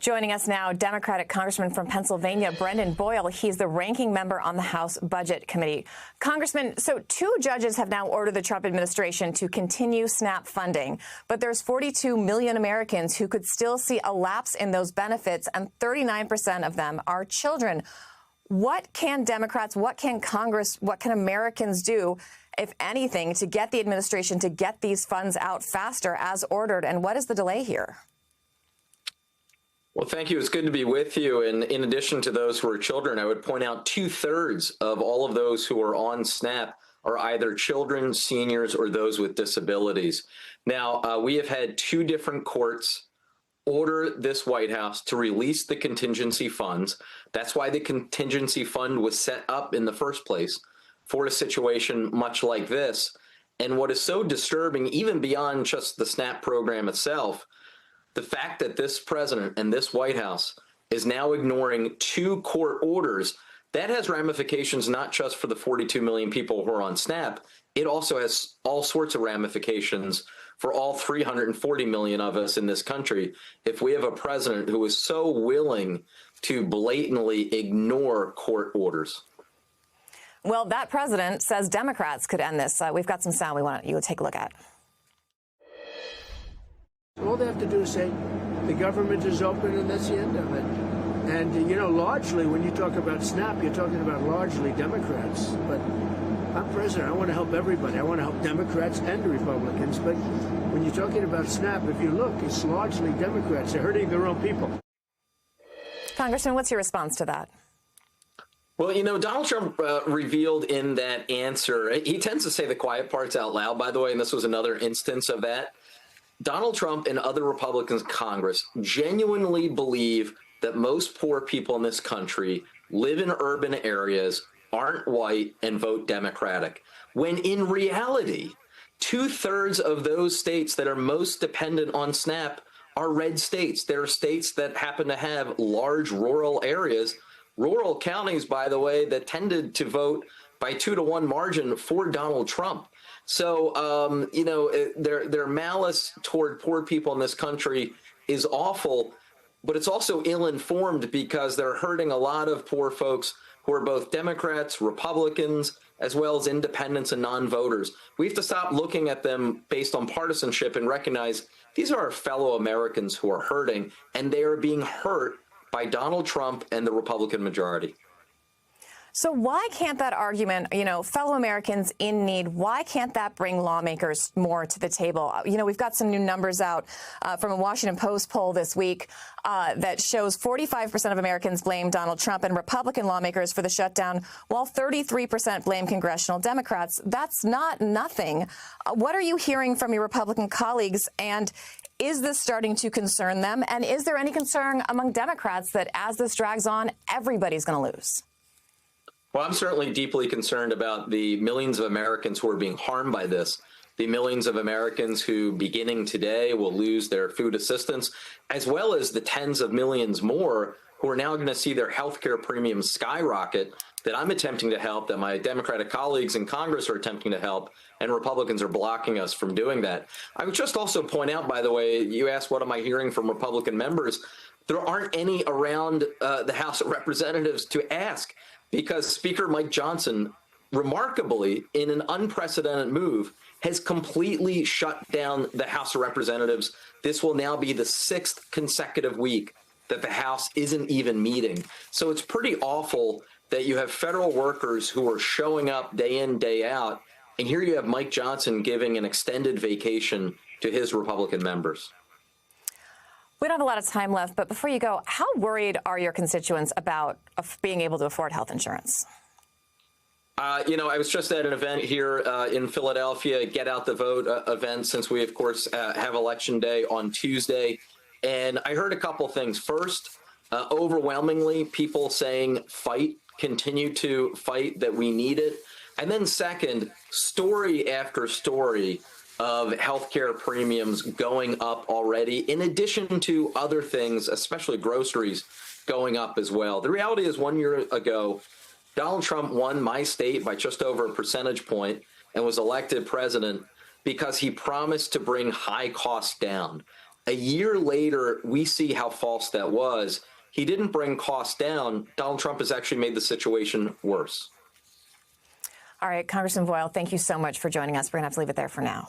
Joining us now, Democratic Congressman from Pennsylvania, Brendan Boyle. He's the ranking member on the House Budget Committee. Congressman, so 2 judges have now ordered the Trump administration to continue SNAP funding, but there's 42 million Americans who could still see a lapse in those benefits, and 39% of them are children. What can Democrats, what can Congress, what can Americans do, if anything, to get the administration to get these funds out faster as ordered? And what is the delay here? Well, thank you. It's good to be with you. And in addition to those who are children, I would point out 2/3 of all of those who are on SNAP are either children, seniors, or those with disabilities. Now, we have had 2 different courts order this White House to release the contingency funds. That's why the contingency fund was set up in the first place, for a situation much like this. And what is so disturbing, even beyond just the SNAP program itself, the fact that this president and this White House is now ignoring 2 court orders, that has ramifications not just for the 42 million people who are on SNAP. It also has all sorts of ramifications for all 340 million of us in this country if we have a president who is so willing to blatantly ignore court orders. Well, that president says Democrats could end this. We've got some sound we want you to take a look at. All they have to do is say the government is open, and that's the end of it. And, you know, largely when you talk about SNAP, you're talking about largely Democrats. But I'm president. I want to help everybody. I want to help Democrats and Republicans. But when you're talking about SNAP, if you look, it's largely Democrats. They're hurting their own people. Congressman, what's your response to that? Well, you know, Donald Trump revealed in that answer, he tends to say the quiet parts out loud, by the way, and this was another instance of that. Donald Trump and other Republicans in Congress genuinely believe that most poor people in this country live in urban areas, aren't white, and vote Democratic, when in reality, 2/3 of those states that are most dependent on SNAP are red states. There are states that happen to have large rural areas, rural counties, by the way, that tended to vote by 2-to-1 margin for Donald Trump. So, you know, their malice toward poor people in this country is awful, but it's also ill-informed because they're hurting a lot of poor folks who are both Democrats, Republicans, as well as independents and non-voters. We have to stop looking at them based on partisanship and recognize these are our fellow Americans who are hurting, and they are being hurt by Donald Trump and the Republican majority. So why can't that argument, you know, fellow Americans in need, why can't that bring lawmakers more to the table? You know, we've got some new numbers out from a Washington Post poll this week that shows 45% of Americans blame Donald Trump and Republican lawmakers for the shutdown, while 33% blame congressional Democrats. That's not nothing. What are you hearing from your Republican colleagues, and is this starting to concern them? And is there any concern among Democrats that as this drags on, everybody's going to lose? Well, I'm certainly deeply concerned about the millions of Americans who are being harmed by this, the millions of Americans who, beginning today, will lose their food assistance, as well as the tens of millions more who are now going to see their health care premiums skyrocket that I'm attempting to help, that my Democratic colleagues in Congress are attempting to help, and Republicans are blocking us from doing that. I would just also point out, by the way, you asked what am I hearing from Republican members? There aren't any around the House of Representatives to ask, because Speaker Mike Johnson, remarkably, in an unprecedented move, has completely shut down the House of Representatives. This will now be the 6th consecutive week that the House isn't even meeting. So it's pretty awful that you have federal workers who are showing up day in, day out, and here you have Mike Johnson giving an extended vacation to his Republican members. We don't have a lot of time left, but before you go, how worried are your constituents about being able to afford health insurance? You know, I was just at an event here in Philadelphia, Get Out the Vote event, since we, of course, have Election Day on Tuesday. And I heard a couple things. First, overwhelmingly, people saying fight, continue to fight, that we need it. And then second, story after story of healthcare premiums going up already, in addition to other things, especially groceries, going up as well. The reality is 1 year ago, Donald Trump won my state by just over a percentage point and was elected president because he promised to bring high costs down. A year later, we see how false that was. He didn't bring costs down. Donald Trump has actually made the situation worse. All right, Congressman Boyle, thank you so much for joining us. We're going to have to leave it there for now.